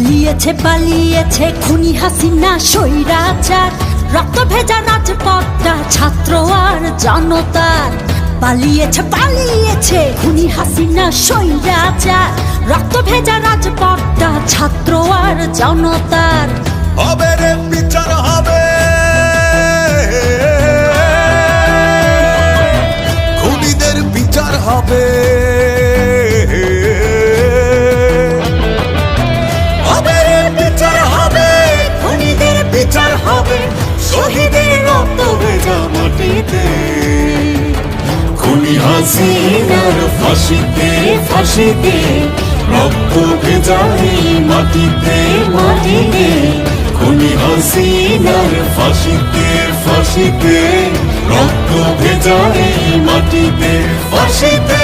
পালিয়েছে পালিয়েছে খুনি হাসিনা স্বৈরাচার, রক্ত ভেজা রাজপথটা ছাত্র আর জনতার। পালিয়েছে পালিয়েছে খুনি হাসিনা স্বৈরাচার, রক্ত ভেজা রাজপথটা ছাত্র আর জনতার। হবে রে বিচার হবে, খুনিদের বিচার হবে। হবে রে বিচার হবে, খুনিদের বিচার হবে, শহীদের রক্ত ভেজা মাটিতে। খুনি হাসিনার ফাঁসিতে ফাঁসিতে, রক্ত ভেজা এই মাটিতে মাটিতে। খুনি হাসিনার ফাঁসিতে ফাঁসিতে, রক্ত ভেজা এই মাটিতে ফাঁসিতে।